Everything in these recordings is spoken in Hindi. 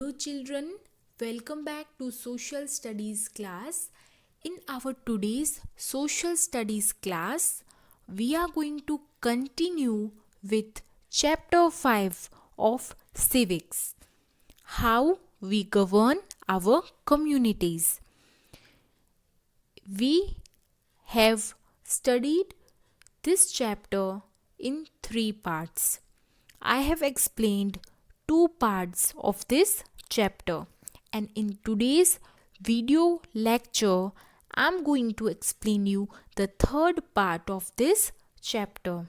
Hello children, welcome back to social studies class. In our today's social studies class, we are going to continue with chapter 5 of civics. How we govern our communities. We have studied this chapter in 3 parts. I have explained 2 parts of this chapter, and in today's video lecture I'm going to explain you the third part of this chapter.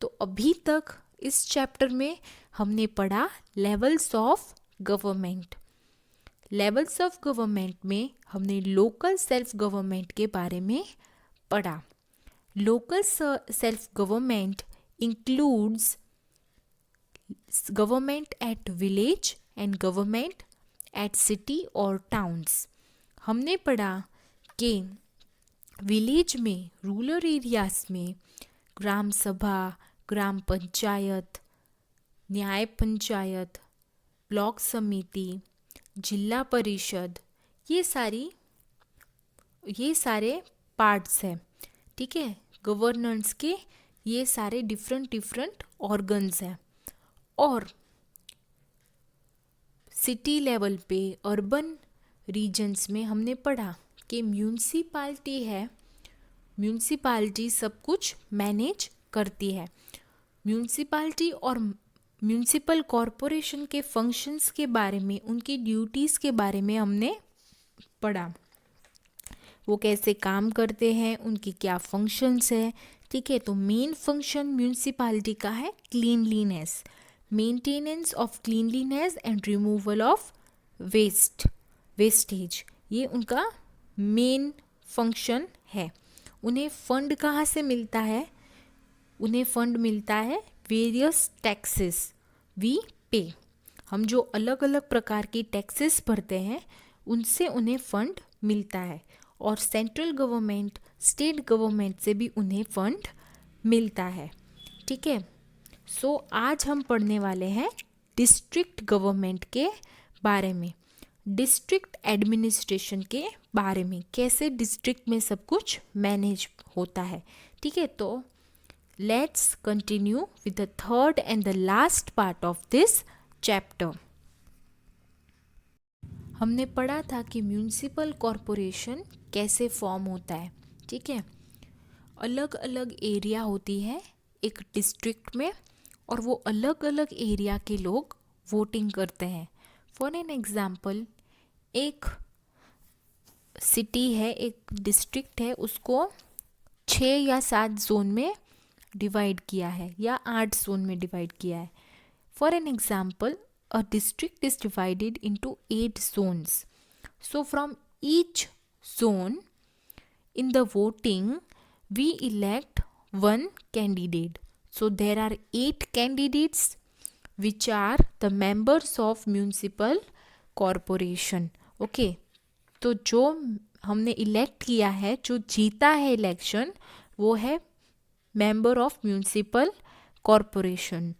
तो अभी तक इस चैप्टर में हमने पढ़ा levels of government. Levels of government में हमने लोकल सेल्फ गवर्नमेंट के बारे में पढ़ा। Local self government includes government at village and government at city और टाउन्स। हमने पढ़ा कि विलेज में, रूरल एरियाज में ग्राम सभा, ग्राम पंचायत, न्याय पंचायत, ब्लॉक समिति, जिला परिषद, ये सारे पार्ट्स हैं। ठीक है, गवर्नेंस के ये सारे डिफरेंट ऑर्गन्स हैं। और सिटी लेवल पे, अर्बन रीजन्स में हमने पढ़ा कि म्यूनसिपाल्टी है, म्यूनसिपाल्टी सब कुछ मैनेज करती है। म्यूनसिपाल्टी और म्यूनसिपल कॉरपोरेशन के फंक्शंस के बारे में, उनकी ड्यूटीज़ के बारे में हमने पढ़ा। वो कैसे काम करते हैं, उनकी क्या फंक्शंस है। ठीक है, तो मेन फंक्शन म्यूनसिपाल्टी का है cleanliness, maintenance of cleanliness and removal of wastage. ये उनका मेन फंक्शन है। उन्हें फंड कहाँ से मिलता है? उन्हें फंड मिलता है वेरियस टैक्सेस वी पे। हम जो अलग अलग प्रकार की टैक्सेस भरते हैं उनसे उन्हें फंड मिलता है, और सेंट्रल गवर्नमेंट, स्टेट गवर्नमेंट से भी उन्हें फंड मिलता है। ठीक है, सो आज हम पढ़ने वाले हैं डिस्ट्रिक्ट गवर्नमेंट के बारे में, डिस्ट्रिक्ट एडमिनिस्ट्रेशन के बारे में, कैसे डिस्ट्रिक्ट में सब कुछ मैनेज होता है। ठीक है, तो let's continue with the third and the last part of this chapter. हमने पढ़ा था कि म्यूनिसिपल कॉरपोरेशन कैसे फॉर्म होता है। ठीक है, अलग अलग एरिया होती है एक डिस्ट्रिक्ट में, और वो अलग अलग एरिया के लोग वोटिंग करते हैं। फॉर एन एग्जाम्पल, एक सिटी है, एक डिस्ट्रिक्ट है, उसको 6 या 7 जोन में डिवाइड किया है, या 8 जोन में डिवाइड किया है। For an example, a district is divided into 8 zones. So from each zone in the voting we elect one candidate. So there are 8 candidates which are the members of municipal corporation. Okay, तो जो हमने इलेक्ट किया है, जो जीता है इलेक्शन, वो है मेंबर ऑफ म्यूनिसिपल कॉरपोरेशन।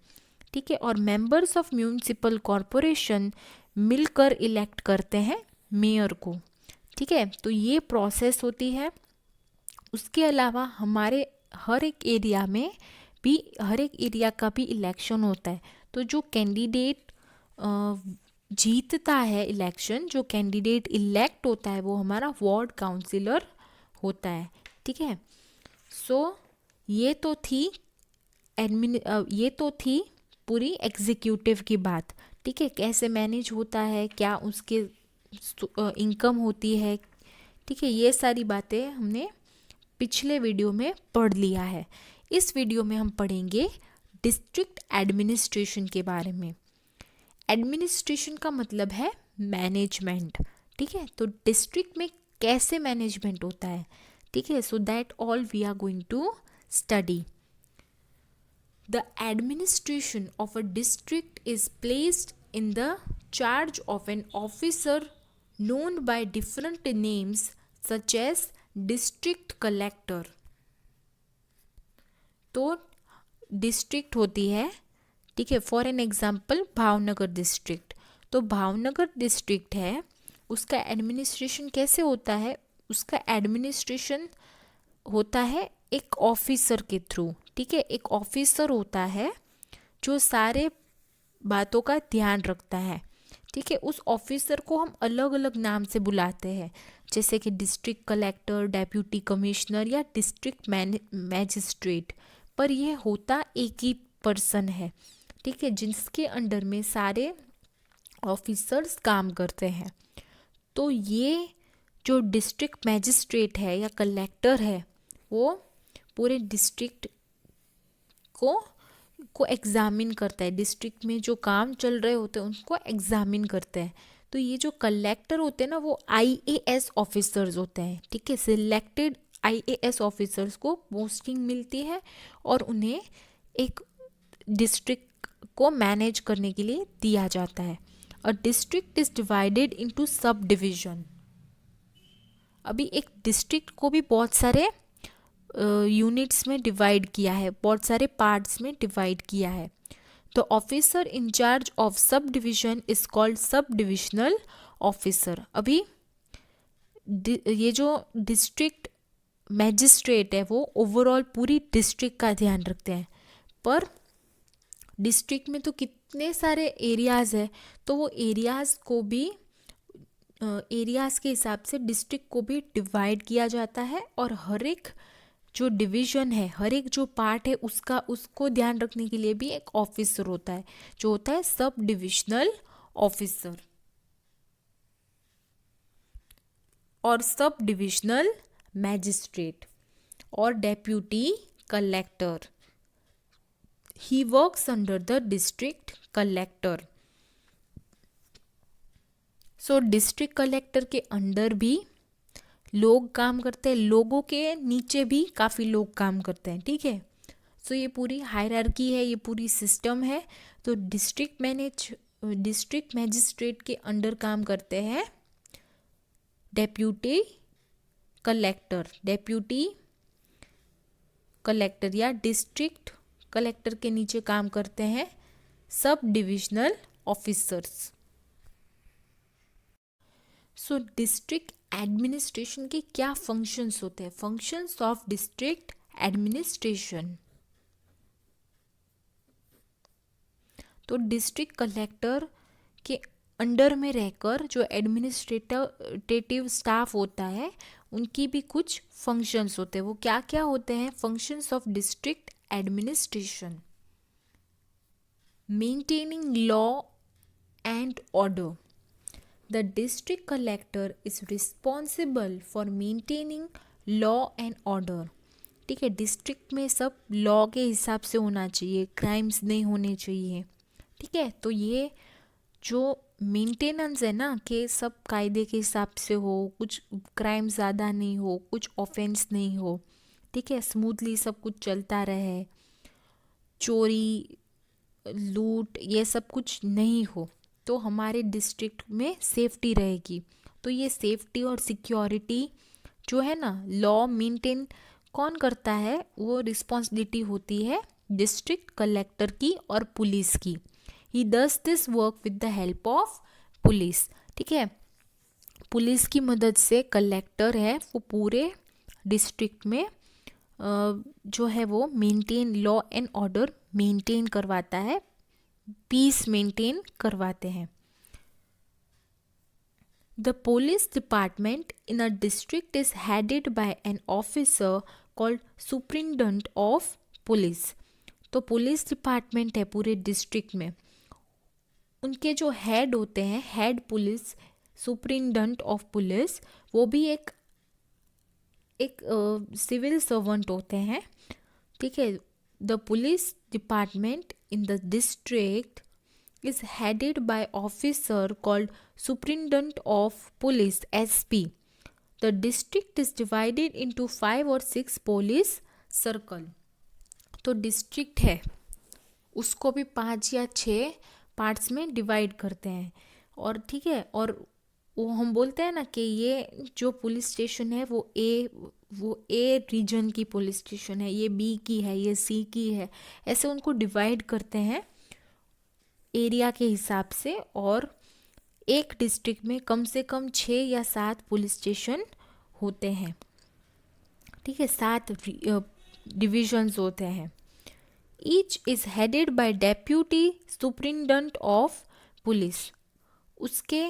ठीक है, और मेंबर्स ऑफ म्यूनिसिपल कॉरपोरेशन मिलकर इलेक्ट करते हैं मेयर को। ठीक है, तो ये प्रोसेस होती है। उसके अलावा हमारे हर एक एरिया का भी इलेक्शन होता है। तो जो कैंडिडेट जीतता है इलेक्शन, जो कैंडिडेट इलेक्ट होता है, वो हमारा वार्ड काउंसिलर होता है। ठीक है, सो ये तो थी पूरी एग्जीक्यूटिव की बात। ठीक है, कैसे मैनेज होता है, क्या उसके इनकम होती है। ठीक है, ये सारी बातें हमने पिछले वीडियो में पढ़ लिया है। इस वीडियो में हम पढ़ेंगे डिस्ट्रिक्ट एडमिनिस्ट्रेशन के बारे में। एडमिनिस्ट्रेशन का मतलब है मैनेजमेंट। ठीक है, तो डिस्ट्रिक्ट में कैसे मैनेजमेंट होता है। ठीक है, so that all we are going to study. The administration of a district is placed in the charge of an officer known by different names such as district collector. तो डिस्ट्रिक्ट होती है, ठीक है, for an example Bhavnagar district, तो भावनगर डिस्ट्रिक्ट है, उसका एडमिनिस्ट्रेशन कैसे होता है? उसका एडमिनिस्ट्रेशन होता है एक ऑफिसर के थ्रू, ठीक है। एक ऑफिसर होता है जो सारे बातों का ध्यान रखता है, ठीक है। उस ऑफिसर को हम अलग अलग नाम से बुलाते हैं, जैसे कि डिस्ट्रिक्ट कलेक्टर, डेप्यूटी कमिश्नर या डिस्ट्रिक्ट मैजिस्ट्रेट, पर यह होता एक ही पर्सन है, ठीक है, जिसके अंडर में सारे ऑफिसर्स काम करते हैं। तो ये जो डिस्ट्रिक्ट मैजिस्ट्रेट है या कलेक्टर है, वो पूरे डिस्ट्रिक्ट को एग्जामिन करता है, डिस्ट्रिक्ट में जो काम चल रहे होते हैं उनको एग्जामिन करते हैं। तो ये जो कलेक्टर होते हैं ना, वो आईएएस ऑफिसर्स होते हैं, ठीक है। सिलेक्टेड आईएएस ऑफिसर्स को पोस्टिंग मिलती है और उन्हें एक डिस्ट्रिक्ट को मैनेज करने के लिए दिया जाता है। A district is divided into sub division. अभी एक डिस्ट्रिक्ट को भी बहुत सारे यूनिट्स में डिवाइड किया है, बहुत सारे पार्ट्स में डिवाइड किया है। The officer in charge of sub division is called सब डिविजनल ऑफिसर। अभी ये जो डिस्ट्रिक्ट मैजिस्ट्रेट है वो ओवरऑल पूरी डिस्ट्रिक्ट का ध्यान रखते हैं, पर डिस्ट्रिक्ट में तो कितने सारे एरियाज़ है, तो वो एरियाज़ को भी एरियाज़ के हिसाब से डिस्ट्रिक्ट को भी डिवाइड किया जाता है, और हर एक जो डिवीज़न है, हर एक जो पार्ट है उसको ध्यान रखने के लिए भी एक ऑफिसर होता है, जो होता है सब डिविजनल ऑफिसर और सब डिविजनल मैजिस्ट्रेट और deputy collector. He works under the district collector. So district collector के अंडर भी लोग काम करते हैं, लोगों के नीचे भी काफ़ी लोग काम करते हैं, ठीक है। सो ये पूरी हायरार्की है, ये पूरी सिस्टम है। तो डिस्ट्रिक्ट मैजिस्ट्रेट के अंडर काम करते हैं डेप्यूटी कलेक्टर या डिस्ट्रिक्ट कलेक्टर के नीचे काम करते हैं सब डिविजनल ऑफिसर्स। सो डिस्ट्रिक्ट एडमिनिस्ट्रेशन के क्या फंक्शंस होते हैं? Functions of district administration. तो डिस्ट्रिक्ट कलेक्टर के अंडर में रहकर जो एडमिनिस्ट्रेटिव स्टाफ होता है, उनकी भी कुछ फंक्शंस होते हैं। वो क्या क्या होते हैं? Functions of district administration: maintaining law and order. The district collector is responsible for maintaining law and order. ठीक है, डिस्ट्रिक्ट में सब लॉ के हिसाब से होना चाहिए, क्राइम्स नहीं होने चाहिए, ठीक है। तो ये जो मेंटेनेंस है ना, कि सब कायदे के हिसाब से हो, कुछ क्राइम ज़्यादा नहीं हो, कुछ ऑफेंस नहीं हो, ठीक है, स्मूथली सब कुछ चलता रहे, चोरी लूट ये सब कुछ नहीं हो, तो हमारे डिस्ट्रिक्ट में सेफ्टी रहेगी। तो ये सेफ्टी और सिक्योरिटी जो है ना, लॉ मेंटेन कौन करता है? वो रिस्पॉन्सिबिलिटी होती है डिस्ट्रिक्ट कलेक्टर की और पुलिस की। He does this work with the help of police, ठीक है। पुलिस की मदद से कलेक्टर है वो पूरे डिस्ट्रिक्ट में जो है वो maintain law and order maintain करवाता है, पीस मेंटेन करवाते हैं। The police department in a district is headed by an officer called superintendent of police. तो पुलिस डिपार्टमेंट है पूरे डिस्ट्रिक्ट में, उनके जो हेड होते हैं, head police superintendent of police, वो भी एक सिविल सर्वेंट होते हैं, ठीक है। The police department in the district is headed by officer called Superintendent of Police (SP). The district is divided into 5 or 6 police circle. तो डिस्ट्रिक्ट है उसको भी 5 या 6 पार्ट्स में डिवाइड करते हैं, और ठीक है, और वो हम बोलते हैं ना कि ये जो पुलिस स्टेशन है वो ए रीजन की पुलिस स्टेशन है, ये बी की है, ये सी की है, ऐसे उनको डिवाइड करते हैं एरिया के हिसाब से। और एक डिस्ट्रिक्ट में कम से कम 6 या 7 पुलिस स्टेशन होते हैं, ठीक है, 7 डिविजन्स होते हैं। Each is headed by deputy superintendent of police. उसके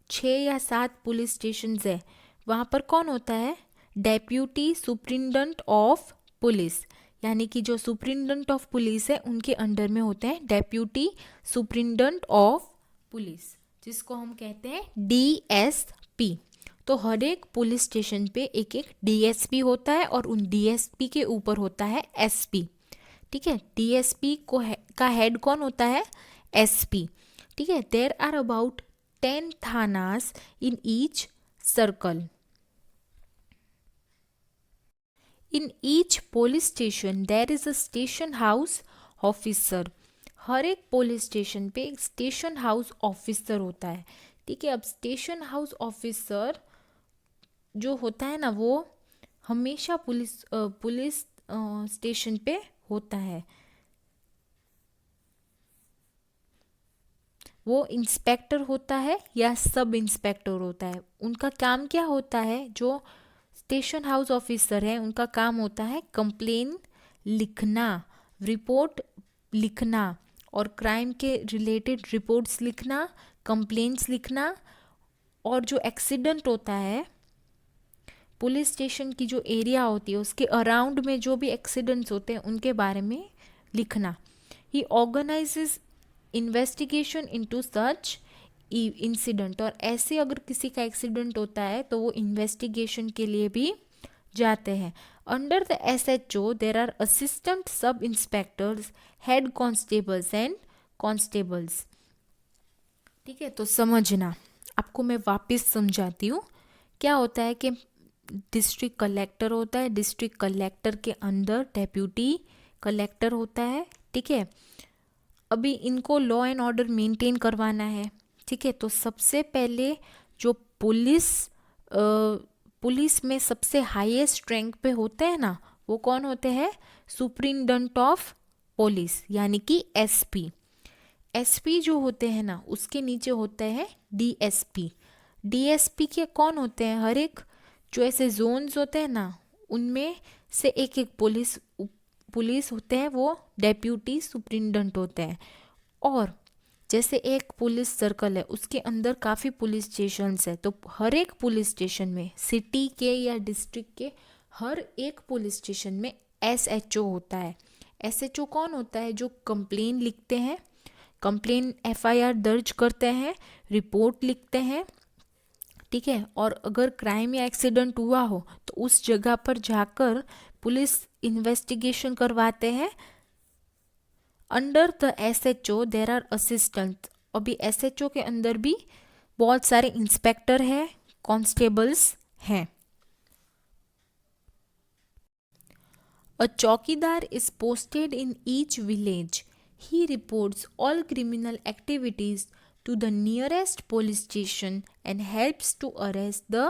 6 या 7 पुलिस स्टेशन है, वहाँ पर कौन होता है? डेप्यूटी सुप्रिंटेंडेंट ऑफ पुलिस, यानी कि जो सुप्रिंटेंडेंट ऑफ पुलिस है उनके अंडर में होते हैं डेप्यूटी सुप्रिंटेंडेंट ऑफ पुलिस, जिसको हम कहते हैं डीएसपी। तो हर एक पुलिस स्टेशन पे एक एक डीएसपी होता है और उन डीएसपी के ऊपर होता है एसपी, ठीक है। डीएसपी का हेड कौन होता है? एसपी, ठीक है। There are about 10 thanas in each circle. In each police station there is a station house officer. हर एक पुलिस स्टेशन पे एक स्टेशन हाउस ऑफिसर होता है, ठीक है। अब स्टेशन हाउस ऑफिसर जो होता है ना, वो हमेशा पुलिस स्टेशन पे होता है। वो इंस्पेक्टर होता है या सब इंस्पेक्टर होता है। उनका काम क्या होता है? जो स्टेशन हाउस ऑफिसर है उनका काम होता है कंप्लेन लिखना, रिपोर्ट लिखना और क्राइम के रिलेटेड रिपोर्ट्स लिखना, कंप्लेंट्स लिखना, और जो एक्सीडेंट होता है पुलिस स्टेशन की जो एरिया होती है उसके अराउंड में जो भी एक्सीडेंट्स होते हैं उनके बारे में लिखना। He organises investigation into such incident, और ऐसे अगर किसी का एक्सीडेंट होता है तो वो इन्वेस्टिगेशन के लिए भी जाते हैं। Under the SHO there are assistant sub inspectors, head constables and constables, ठीक है। तो समझना, आपको मैं वापस समझाती हूँ। क्या होता है कि डिस्ट्रिक्ट कलेक्टर होता है, डिस्ट्रिक्ट कलेक्टर के अंदर डेप्यूटी कलेक्टर होता है, ठीक है। अभी इनको लॉ एंड ऑर्डर मेंटेन करवाना है, ठीक है। तो सबसे पहले जो पुलिस में सबसे हाईएस्ट रैंक पे होते हैं ना, वो कौन होते हैं? सुप्रिंटेंडेंट ऑफ पुलिस, यानी कि एसपी। एसपी जो होते हैं ना उसके नीचे होते हैं डीएसपी। डीएसपी के कौन होते हैं? हर एक जो ऐसे जोन्स होते हैं ना उनमें से एक एक पुलिस होते हैं, वो डेप्यूटी सुप्रिंटेंडेंट होते हैं। और जैसे एक पुलिस सर्कल है उसके अंदर काफ़ी पुलिस स्टेशंस है, तो हर एक पुलिस स्टेशन में, सिटी के या डिस्ट्रिक्ट के हर एक पुलिस स्टेशन में एसएचओ होता है। एसएचओ कौन होता है? जो कंप्लेन लिखते हैं, कंप्लेन एफआईआर दर्ज करते हैं, रिपोर्ट लिखते हैं, ठीक है। और अगर क्राइम या एक्सीडेंट हुआ हो तो उस जगह पर जाकर पुलिस इन्वेस्टिगेशन करवाते हैं। Under the SHO there are assistant. अभी एसएचओ के अंदर भी बहुत सारे इंस्पेक्टर हैं, कांस्टेबल्स हैं। अ चौकीदार is posted in each village. He reports all criminal activities to the nearest police station and helps to arrest the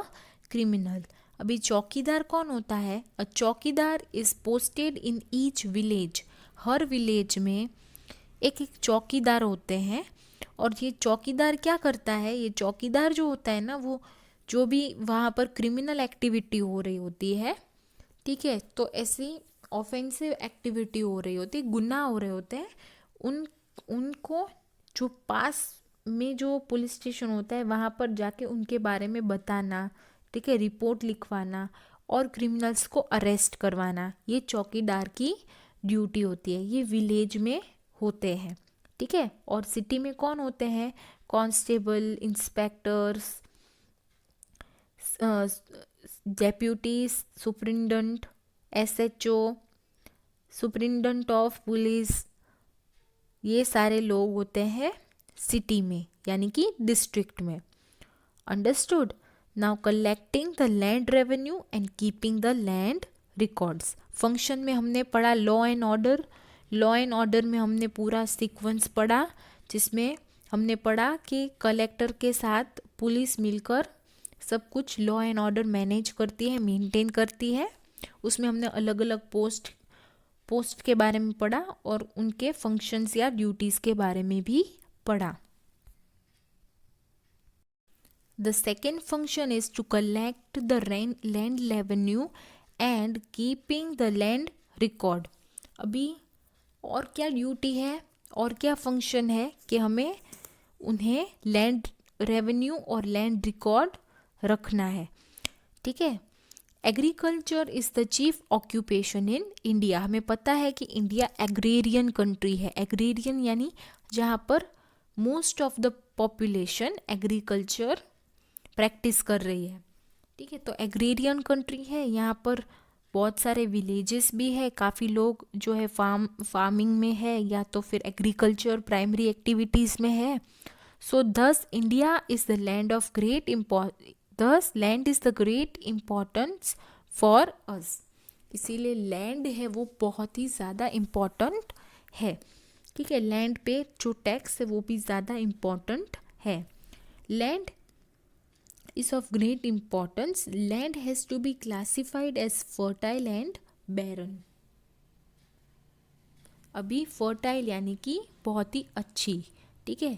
criminal. अभी चौकीदार कौन होता है? अ चौकीदार is posted in each village. Her village में एक एक चौकीदार होते हैं, और ये चौकीदार क्या करता है? ये चौकीदार जो होता है ना, वो जो भी वहाँ पर क्रिमिनल एक्टिविटी हो रही होती है, ठीक है, तो ऐसी ऑफेंसिव एक्टिविटी हो रही होती है, गुनाह हो रहे होते हैं, उनको जो पास में जो पुलिस स्टेशन होता है वहाँ पर जाके उनके बारे में बताना, ठीक है, रिपोर्ट लिखवाना और क्रिमिनल्स को अरेस्ट करवाना, ये चौकीदार की ड्यूटी होती है। ये विलेज में होते हैं, ठीक है। और सिटी में कौन होते हैं? Constable, inspectors, deputy superintendent, SHO, superintendent of police, ये सारे लोग होते हैं सिटी में, यानी कि डिस्ट्रिक्ट में। Understood? Now collecting the land revenue and keeping the land records. Function में हमने पढ़ा law and order. Law and order में हमने पूरा सीक्वेंस पढ़ा, जिसमें हमने पढ़ा कि कलेक्टर के साथ पुलिस मिलकर सब कुछ लॉ एंड ऑर्डर मैनेज करती है, मेंटेन करती है। उसमें हमने अलग अलग पोस्ट के बारे में पढ़ा और उनके फंक्शंस या ड्यूटीज़ के बारे में भी पढ़ा। The second function is to collect the land revenue and keeping the land record. अभी और क्या ड्यूटी है और क्या फंक्शन है कि हमें उन्हें लैंड रेवेन्यू और लैंड रिकॉर्ड रखना है, ठीक है। Agriculture is the chief occupation in India. हमें पता है कि इंडिया एग्रेरियन कंट्री है। एग्रेरियन यानी जहाँ पर most of the population agriculture practice कर रही है, ठीक है। तो एग्रेरियन कंट्री है, यहाँ पर बहुत सारे विलेजेस भी है, काफ़ी लोग जो है फार्मिंग में है या तो फिर एग्रीकल्चर प्राइमरी एक्टिविटीज़ में है। So this India is the land of great this land is the great importance for us. इसीलिए लैंड है वो बहुत ही ज़्यादा इम्पोर्टेंट है, ठीक है। लैंड पे जो टैक्स है वो भी ज़्यादा इम्पोर्टेंट है। Land is of great importance. Land has to be classified as fertile and barren. अभी फर्टाइल यानी कि बहुत ही अच्छी, ठीक है,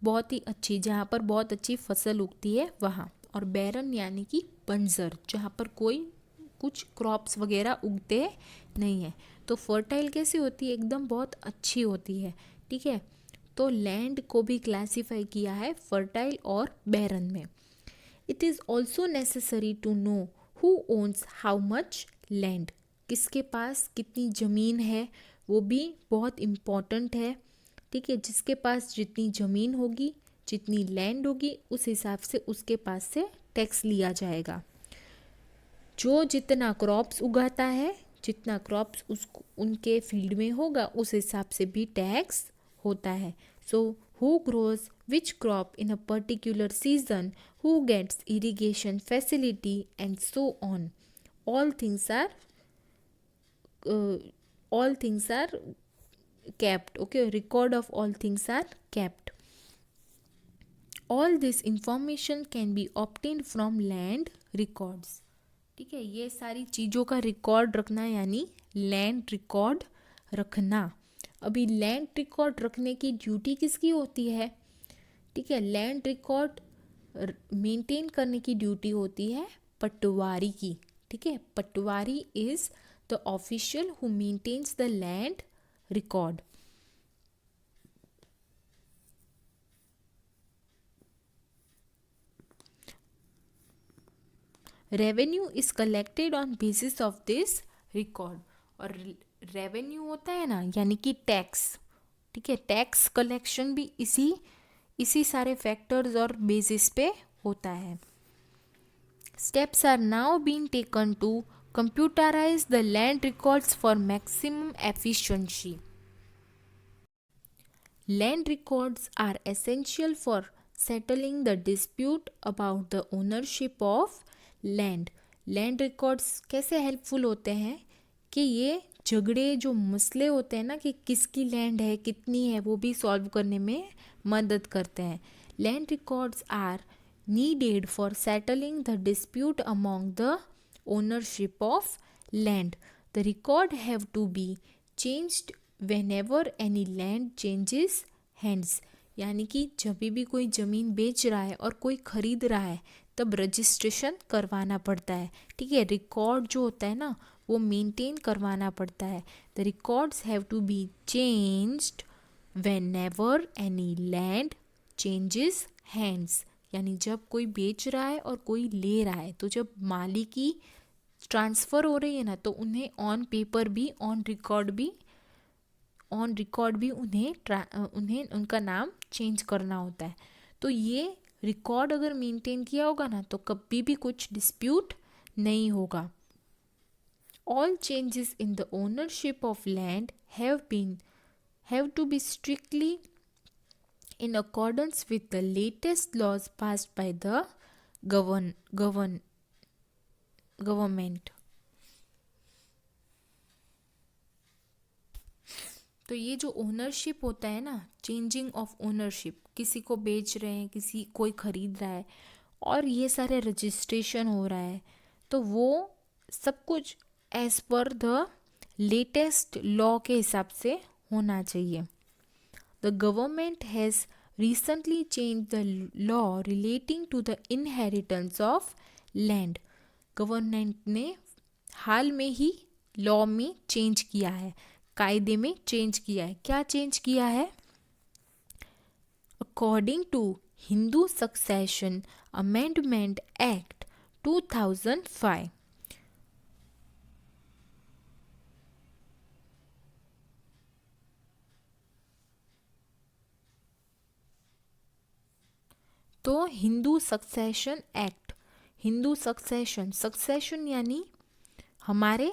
बहुत ही अच्छी, जहाँ पर बहुत अच्छी फसल उगती है वहाँ, और बैरन यानी कि बंजर, जहाँ पर कोई कुछ क्रॉप्स वगैरह उगते नहीं है। तो फर्टाइल कैसी होती है? एकदम बहुत अच्छी होती है, ठीक है। तो लैंड को भी क्लासीफाई किया है फर्टाइल और बैरन में। It is also necessary to know who owns how much land. किसके पास कितनी ज़मीन है वो भी बहुत इम्पॉर्टेंट है, ठीक है। जिसके पास जितनी ज़मीन होगी, जितनी लैंड होगी, उस हिसाब से उसके पास से टैक्स लिया जाएगा। जो जितना क्रॉप्स उगाता है, जितना क्रॉप्स उनके फील्ड में होगा, उस हिसाब से भी टैक्स होता है। सो who grows which crop in a particular season, who gets irrigation facility, and so on. All things are kept. Okay, record of all things are kept. All this information can be obtained from land records. ठीक है, ये सारी चीज़ों का रिकॉर्ड रखना यानी लैंड रिकॉर्ड रखना। अभी लैंड रिकॉर्ड रखने की ड्यूटी किसकी होती है? ठीक है, लैंड रिकॉर्ड मेंटेन करने की ड्यूटी होती है पटवारी की, ठीक है। Patwari is the official who maintains the land record. Revenue is collected on basis of this record. और रेवेन्यू होता है ना, यानी कि टैक्स, ठीक है। टैक्स कलेक्शन भी इसी सारे फैक्टर्स और बेसिस पे होता है। Steps are now being taken to computerise the land records for maximum efficiency. Land records are essential for settling the dispute about the ownership of land. Land records कैसे हेल्पफुल होते हैं कि ये झगड़े जो मसले होते हैं ना कि किसकी लैंड है, कितनी है, वो भी सॉल्व करने में मदद करते हैं। Land records are needed for settling the dispute among the ownership of land. The record have to be changed whenever any land changes hands. यानी कि जब भी कोई ज़मीन बेच रहा है और कोई खरीद रहा है तब रजिस्ट्रेशन करवाना पड़ता है, ठीक है। रिकॉर्ड जो होता है ना वो मेंटेन करवाना पड़ता है। The records have to be changed whenever any land changes hands. यानी जब कोई बेच रहा है और कोई ले रहा है, तो जब मालिकी ट्रांसफ़र हो रही है ना, तो उन्हें ऑन पेपर भी, ऑन रिकॉर्ड भी उन्हें उनका नाम चेंज करना होता है। तो ये रिकॉर्ड अगर मेंटेन किया होगा ना तो कभी भी कुछ डिस्प्यूट नहीं होगा। All changes in the ownership of land have to be strictly in accordance with the latest laws passed by the government. तो ये जो ओनरशिप होता है ना, चेंजिंग ऑफ ओनरशिप, किसी को बेच रहे हैं, कोई खरीद रहा है और ये सारे रजिस्ट्रेशन हो रहा है, तो वो सब कुछ as per the latest law के हिसाब से होना चाहिए। The government has recently changed the law relating to the inheritance of land. Government ने हाल में ही लॉ में चेंज किया है, कायदे में चेंज किया है. क्या चेंज किया है? According to Hindu succession amendment act 2005. तो हिंदू सक्सेशन यानी हमारे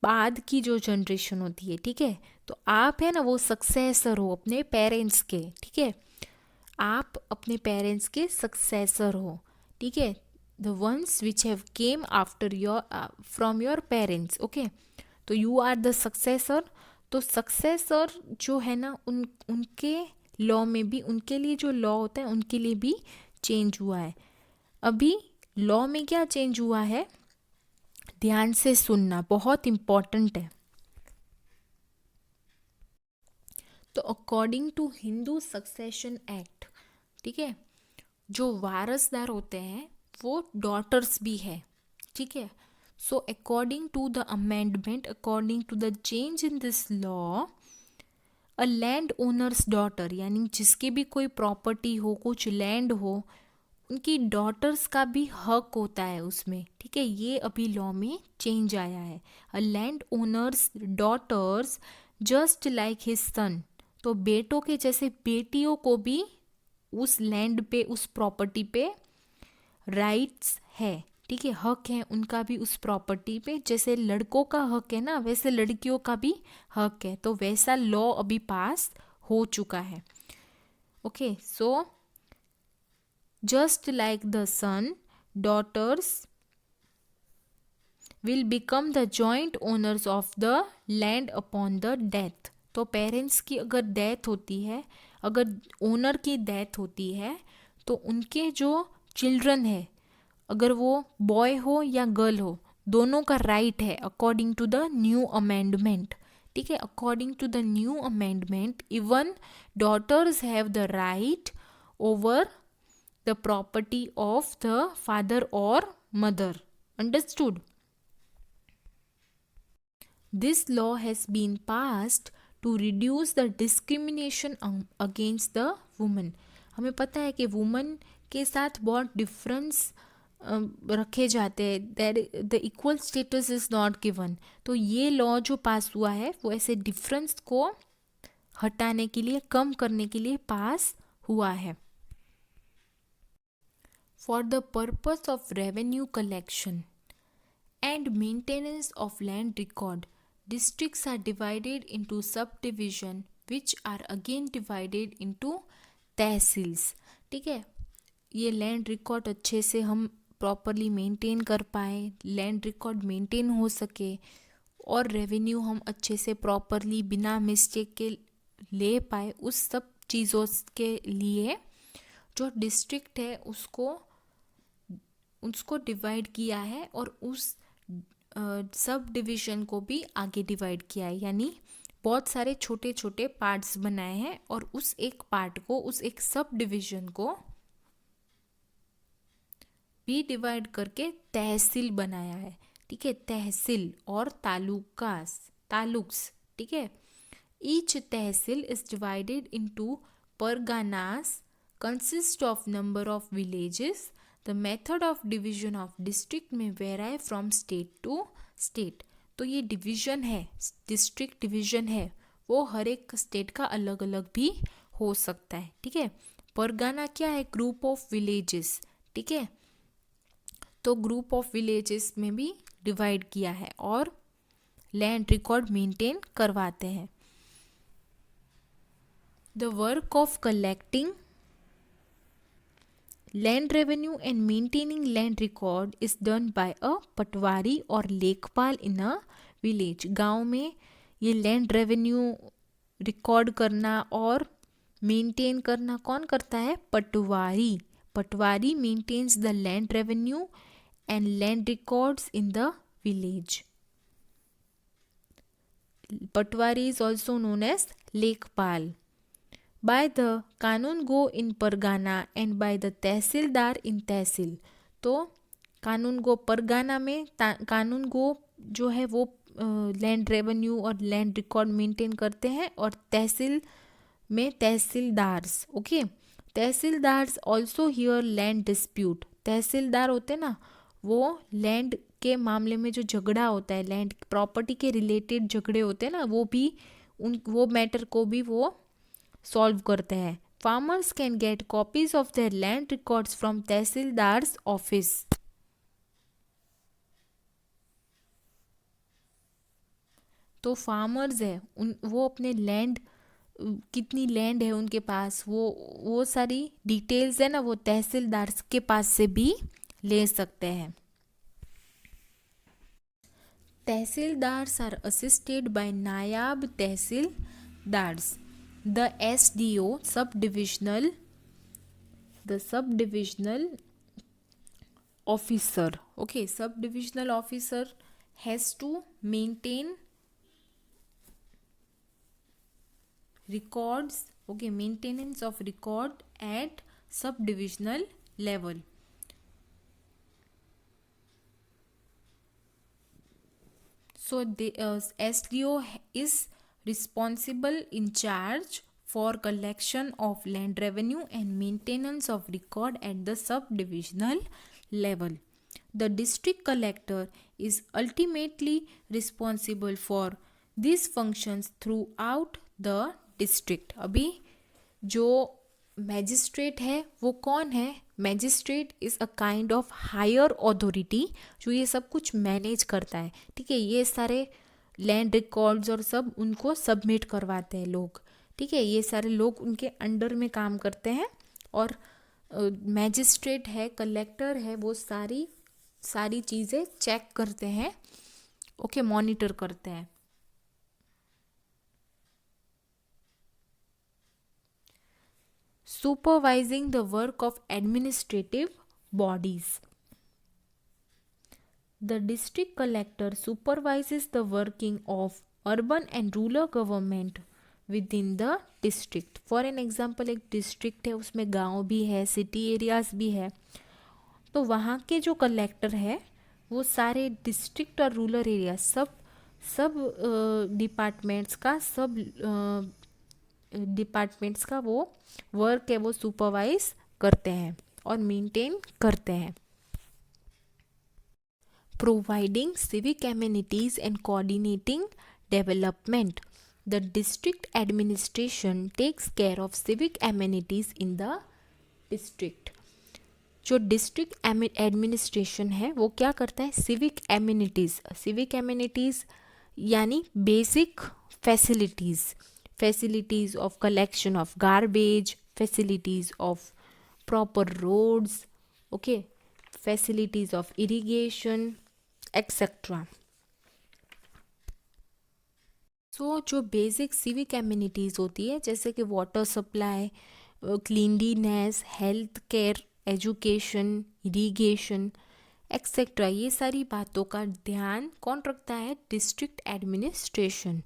बाद की जो जनरेशन होती है, ठीक है. तो आप है ना वो सक्सेसर हो अपने पेरेंट्स के, ठीक है. आप अपने पेरेंट्स के सक्सेसर हो, ठीक है. The ones which have came after your from your parents, okay. तो यू आर द सक्सेसर. तो सक्सेसर जो है ना उनके लॉ में भी, उनके लिए जो लॉ होता है उनके लिए भी चेंज हुआ है. अभी लॉ में क्या चेंज हुआ है, ध्यान से सुनना, बहुत इम्पॉर्टेंट है. तो according to Hindu succession act, ठीक है, जो वारसदार होते हैं वो डॉटर्स भी है, ठीक है. So according to the amendment, according to the change in this law, a land owner's daughter, यानी जिसकी भी कोई प्रॉपर्टी हो, कुछ लैंड हो, उनकी डॉटर्स का भी हक होता है उसमें, ठीक है. ये अभी लॉ में चेंज आया है. A land owner's daughters just like his son. तो बेटों के जैसे बेटियों को भी उस लैंड पे, उस प्रॉपर्टी पे राइट्स है, ठीक है, हक है उनका भी उस प्रॉपर्टी पे. जैसे लड़कों का हक है ना, वैसे लड़कियों का भी हक है. तो वैसा लॉ अभी पास हो चुका है, okay. So just like the son, daughters will become the joint owners of the land upon the death. तो पेरेंट्स की अगर डेथ होती है, अगर ओनर की डेथ होती है, तो उनके जो चिल्ड्रन है, अगर वो बॉय हो या गर्ल हो, दोनों का राइट है according to the new amendment, ठीक है. According to the new amendment even daughters have the right over the property of the father or mother. Understood? This law has been passed to reduce the discrimination against the woman. हमें पता है कि वुमन के साथ बहुत डिफरेंस रखे जाते हैं, the equal status is not given. तो ये लॉ जो पास हुआ है वो ऐसे डिफरेंस को हटाने के लिए, कम करने के लिए पास हुआ है. For the purpose of revenue collection and maintenance of land record, districts are divided into subdivision which are again divided into tehsils, ठीक है. ये लैंड रिकॉर्ड अच्छे से हम प्रॉपरली मेंटेन कर पाए, लैंड रिकॉर्ड मेंटेन हो सके और रेवेन्यू हम अच्छे से प्रॉपरली बिना मिस्टेक के ले पाए, उस सब चीज़ों के लिए जो डिस्ट्रिक्ट है उसको डिवाइड किया है और उस सब डिवीज़न को भी आगे डिवाइड किया है. यानी बहुत सारे छोटे छोटे पार्ट्स बनाए हैं और उस एक पार्ट को, उस एक सब डिवीज़न को भी डिवाइड करके तहसील बनाया है, ठीक है. तहसील और तालुक्स, ठीक है. Each tehsil is divided into parganas, consist of number of villages. The method of division of district may vary from state to state. तो ये डिवीजन है, डिस्ट्रिक्ट डिवीजन है, वो हर एक स्टेट का अलग अलग भी हो सकता है, ठीक है. परगाना क्या है? ग्रुप ऑफ विलेजेस, ठीक है. तो ग्रुप ऑफ विलेजेस में भी डिवाइड किया है और लैंड रिकॉर्ड मेंटेन करवाते हैं. The work of collecting land revenue and maintaining land record is done by a पटवारी और लेखपाल in a village. गांव में ये लैंड रेवेन्यू रिकॉर्ड करना और मेंटेन करना कौन करता है? Patwari. Patwari maintains the land revenue and land records in the village. Patwari is also known as lekhpal. By the kanungo in pargana and by the tehsildar in tehsil. तो कानून गो परगाना में कानून गो जो है वो लैंड रेवेन्यू और लैंड रिकॉर्ड मेंटेन करते हैं, और तहसील में tehsildars. Okay, tehsildars also hear land dispute. Tehsildar होते हैं ना, वो लैंड के मामले में जो झगड़ा होता है, लैंड प्रॉपर्टी के रिलेटेड झगड़े होते हैं ना, वो मैटर को भी वो सॉल्व करते हैं। Farmers can get copies of their land records from tehsildars office. तो फार्मर्स है वो अपने लैंड, कितनी लैंड है उनके पास, वो सारी डिटेल्स है ना, वो तहसीलदार के पास से भी ले सकते हैं। Tehsildars are assisted by naib tehsildars. The SDO sub divisional officer, okay, sub divisional officer has to maintain records, okay, maintenance of record at subdivisional level. So the SDO is responsible in charge for collection of land revenue and maintenance of record at the subdivisional level. The district collector is ultimately responsible for these functions throughout the district. अभी जो मैजिस्ट्रेट है वो कौन है? Magistrate is a kind of higher authority जो ये सब कुछ मैनेज करता है, ठीक है। ये सारे लैंड रिकॉर्ड्स और सब उनको सबमिट करवाते हैं लोग, ठीक है। ये सारे लोग उनके अंडर में काम करते हैं, और मैजिस्ट्रेट है, कलेक्टर है, वो सारी चीज़ें चेक करते हैं, ओके, मॉनिटर करते हैं। Supervising the work of administrative bodies. The district collector supervises the working of urban and rural government within the district. For an example, एक district है, उसमें गांव भी है, सिटी एरियाज भी है, तो वहाँ के जो कलेक्टर है वो सारे डिस्ट्रिक्ट और रूरल एरिया सब डिपार्टमेंट्स का वो वर्क है वो सुपरवाइज करते हैं और मेंटेन करते हैं। Providing civic amenities and coordinating development. The district administration takes care of civic amenities in the district. जो डिस्ट्रिक्ट एडमिनिस्ट्रेशन है वो क्या करता है? सिविक एमिनिटीज यानी basic facilities of collection of garbage, facilities of proper roads, okay, facilities of irrigation, etc. So जो बेसिक सिविक एमिनिटीज़ होती है जैसे कि water supply, cleanliness, health care, education, irrigation etcetera, ये सारी बातों का ध्यान कौन रखता है? District administration.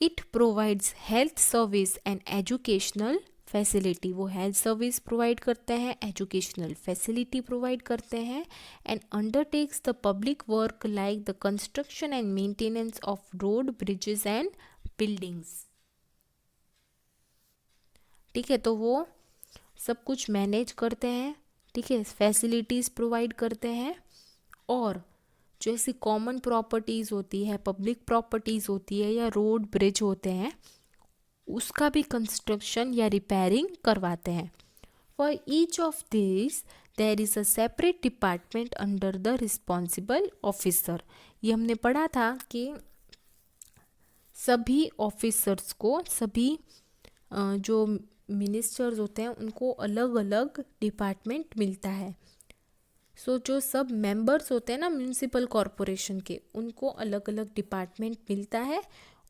It provides health service and educational facility. वो हेल्थ सर्विस प्रोवाइड करते हैं, एजुकेशनल फैसिलिटी प्रोवाइड करते हैं, and undertakes the public work like the construction and maintenance of road, bridges and buildings. ठीक है, तो वो सब कुछ मैनेज करते हैं, ठीक है, फैसिलिटीज़ प्रोवाइड करते हैं, और जो ऐसी कॉमन प्रॉपर्टीज़ होती है, पब्लिक प्रॉपर्टीज़ होती है या रोड ब्रिज होते हैं, उसका भी कंस्ट्रक्शन या रिपेयरिंग करवाते हैं। For each of this there is a separate department under the responsible officer. ये हमने पढ़ा था कि सभी ऑफिसर्स को, सभी जो मिनिस्टर्स होते हैं उनको अलग अलग डिपार्टमेंट मिलता है। सो जो सब मेंबर्स होते हैं ना म्यूनिसिपल कॉरपोरेशन के, उनको अलग अलग डिपार्टमेंट मिलता है,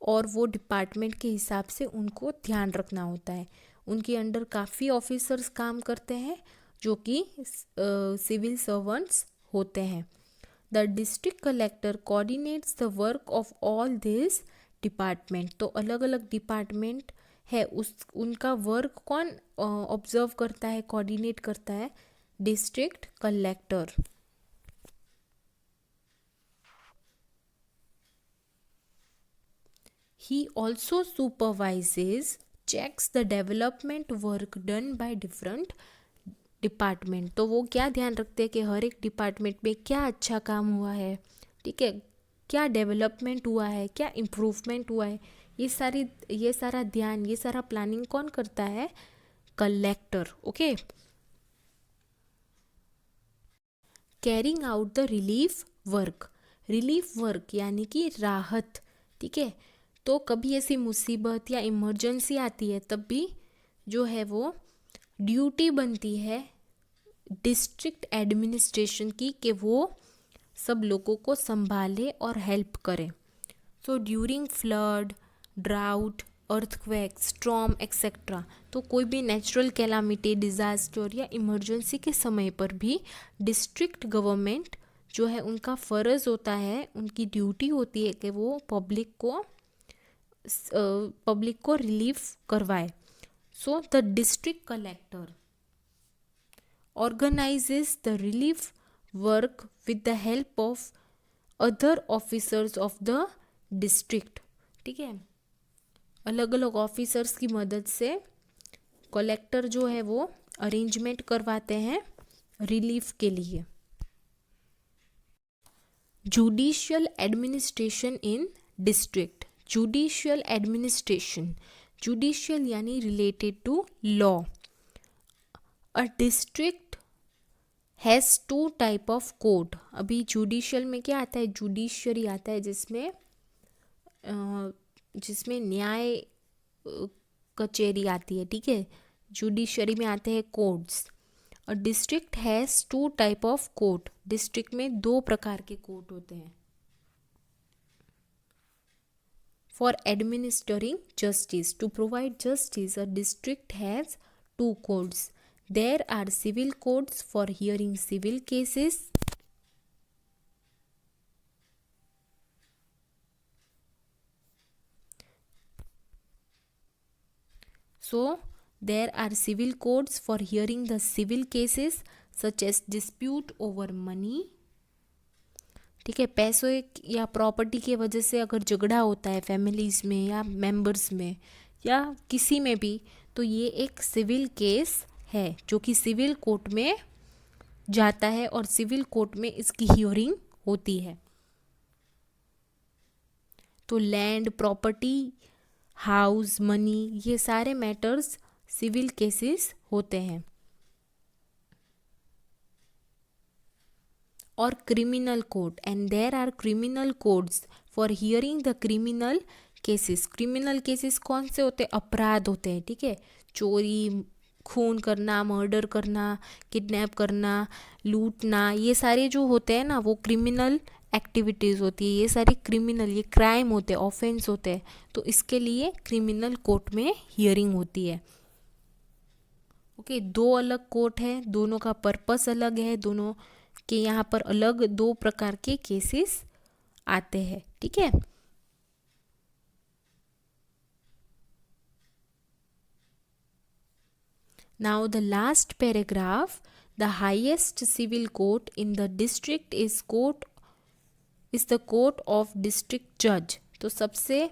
और वो डिपार्टमेंट के हिसाब से उनको ध्यान रखना होता है। उनके अंडर काफ़ी ऑफिसर्स काम करते हैं जो कि सिविल सर्वेंट्स होते हैं। The district collector coordinates the work of all this department. तो अलग अलग डिपार्टमेंट है उनका वर्क कौन ऑब्जर्व करता है, कोऑर्डिनेट करता है? District collector. He also supervises, checks the development work done by different department. तो वो क्या ध्यान रखते हैं कि हर एक डिपार्टमेंट में क्या अच्छा काम हुआ है, ठीक है, क्या डेवलपमेंट हुआ है, क्या इम्प्रूवमेंट हुआ है, ये सारा ध्यान, ये सारा प्लानिंग कौन करता है? Collector. Okay. Carrying out the relief work यानी कि राहत, ठीक है। तो कभी ऐसी मुसीबत या इमरजेंसी आती है तब भी जो है वो ड्यूटी बनती है डिस्ट्रिक्ट एडमिनिस्ट्रेशन की कि वो सब लोगों को संभाले और हेल्प करे। So during flood, drought, earthquake, storm etcetera, तो कोई भी नेचुरल कैलामिटी, डिज़ास्टर या इमरजेंसी के समय पर भी डिस्ट्रिक्ट गवर्नमेंट जो है उनका फ़र्ज़ होता है, उनकी ड्यूटी होती है कि वो पब्लिक को रिलीफ करवाए। So the district collector organizes the relief work with the help of other officers of the district, ठीक है। अलग अलग ऑफिसर्स की मदद से कलेक्टर जो है वो अरेंजमेंट करवाते हैं रिलीफ के लिए। Judicial administration in district. Judicial administration, judicial यानी related to law. A district has 2 type of court. अभी जुडिशियल में क्या आता है? जुडिशरी आता है जिसमें न्याय कचहरी आती है, ठीक है। जुडिशरी में आते हैं कोर्ट्स। और district has 2 type of court. District में 2 प्रकार के कोर्ट होते हैं। For administering justice, to provide justice, a district has 2 courts. There are civil courts for hearing civil cases. So, there are civil courts for hearing the civil cases such as dispute over money. ठीक है, पैसों या प्रॉपर्टी के वजह से अगर झगड़ा होता है फैमिलीज़ में या मेंबर्स में या किसी में भी, तो ये एक सिविल केस है जो कि सिविल कोर्ट में जाता है और सिविल कोर्ट में इसकी हियरिंग होती है। तो लैंड, प्रॉपर्टी, हाउस, मनी, ये सारे मैटर्स सिविल केसेस होते हैं। और criminal court, and there are criminal courts for hearing the criminal cases. Criminal cases कौन से होते हैं? अपराध होते हैं, ठीक है। चोरी, खून करना, मर्डर करना, किडनैप करना, लूटना, ये सारे जो होते हैं ना वो क्रिमिनल एक्टिविटीज़ होती है। ये सारी क्रिमिनल, ये क्राइम होते हैं, ऑफेंस होते हैं। तो इसके लिए क्रिमिनल कोर्ट में हियरिंग होती है। ओके, 2 अलग कोर्ट है, दोनों का पर्पस अलग है, दोनों के यहाँ पर अलग 2 प्रकार के केसेस आते हैं, ठीक है। Now the last paragraph, the highest civil court in the district is the court of district judge। तो सबसे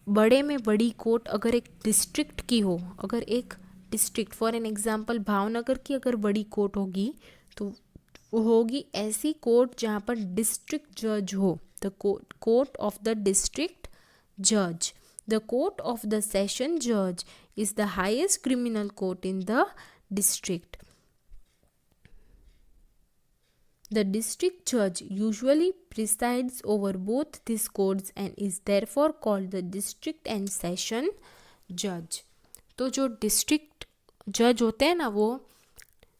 बड़े में बड़ी कोर्ट अगर एक डिस्ट्रिक्ट की हो, अगर एक district for an example Bhavnagar की अगर बड़ी कोर्ट होगी तो वो होगी ऐसी कोर्ट जहाँ पर डिस्ट्रिक्ट जज हो, the court of the district जज। The court of the session judge is the highest criminal court in the district. The district judge usually presides over both these courts and is therefore called the district and session judge. तो जो डिस्ट्रिक्ट जज होते हैं ना वो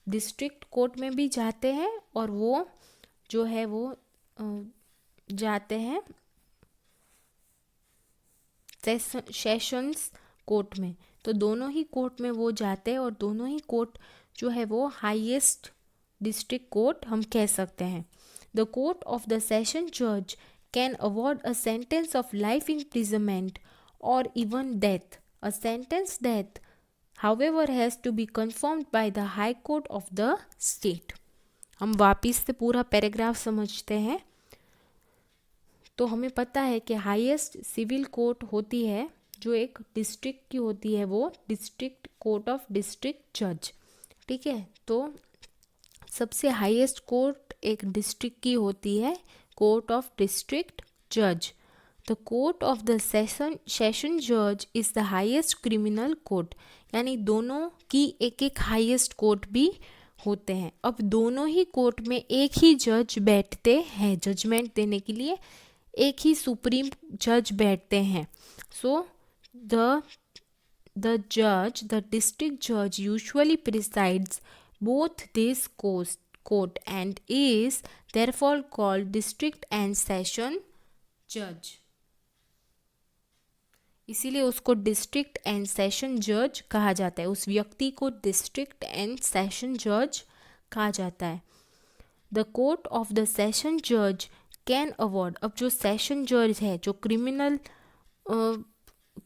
डिस्ट्रिक्ट कोर्ट में भी जाते हैं और वो जो है वो जाते हैं सेशंस कोर्ट में। तो दोनों ही कोर्ट में वो जाते हैं और दोनों ही कोर्ट जो है वो हाईएस्ट डिस्ट्रिक्ट कोर्ट हम कह सकते हैं। The court of the session जज can award a sentence of life imprisonment और even death A sentence that however has to be confirmed by the High Court of the state. हम वापिस से पूरा पैराग्राफ समझते हैं। तो हमें पता है कि हाईएस्ट सिविल कोर्ट होती है जो एक डिस्ट्रिक्ट की होती है, वो डिस्ट्रिक्ट कोर्ट ऑफ डिस्ट्रिक्ट जज। ठीक है, तो सबसे हाईएस्ट कोर्ट एक डिस्ट्रिक्ट की होती है, कोर्ट ऑफ डिस्ट्रिक्ट जज। The court of the session जज is the highest criminal court, यानी दोनों की एक एक हाईएस्ट कोर्ट भी होते हैं। अब दोनों ही कोर्ट में एक ही जज बैठते हैं, जजमेंट देने के लिए एक ही सुप्रीम जज बैठते हैं। सो द जज, द डिस्ट्रिक्ट जज usually presides both this court and is therefore called district and session judge। इसीलिए उसको डिस्ट्रिक्ट एंड सेशन जज कहा जाता है, उस व्यक्ति को डिस्ट्रिक्ट एंड सेशन जज कहा जाता है। The court of the session जज कैन अवॉर्ड, अब जो सेशन जज है जो क्रिमिनल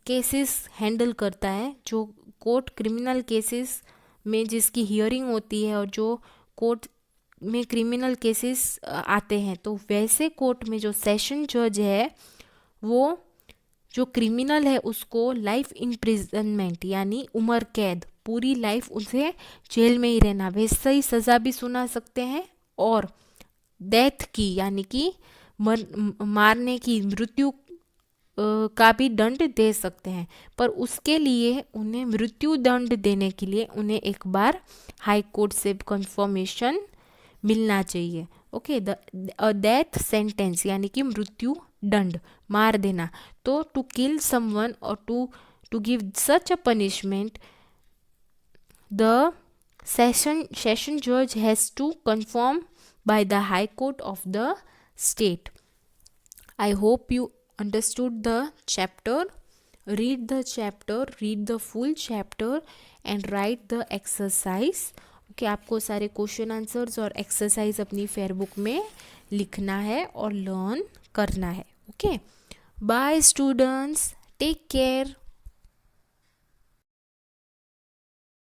केसेस हैंडल करता है, जो कोर्ट क्रिमिनल केसेस में जिसकी हियरिंग होती है और जो कोर्ट में क्रिमिनल केसेस आते हैं, तो वैसे कोर्ट में जो सेशन जज है वो जो क्रिमिनल है उसको लाइफ इम्प्रिजनमेंट यानी उम्र कैद, पूरी लाइफ उसे जेल में ही रहना, वैसे ही सज़ा भी सुना सकते हैं और डेथ की यानी कि मारने की, मृत्यु का भी दंड दे सकते हैं। पर उसके लिए उन्हें मृत्यु दंड देने के लिए उन्हें एक बार हाई कोर्ट से कंफर्मेशन मिलना चाहिए। ओके, डेथ सेंटेंस यानी कि मृत्यु दंड, मार देना। तो टू किल समवन और to give such a punishment the session जज has to confirm by the High Court of the state. I hope you understood the chapter. Read the chapter, read the full chapter and write the exercise. Okay, आपको सारे क्वेश्चन आंसर्स और एक्सरसाइज अपनी फेयरबुक में लिखना है और लर्न करना है। Okay, bye students, take care.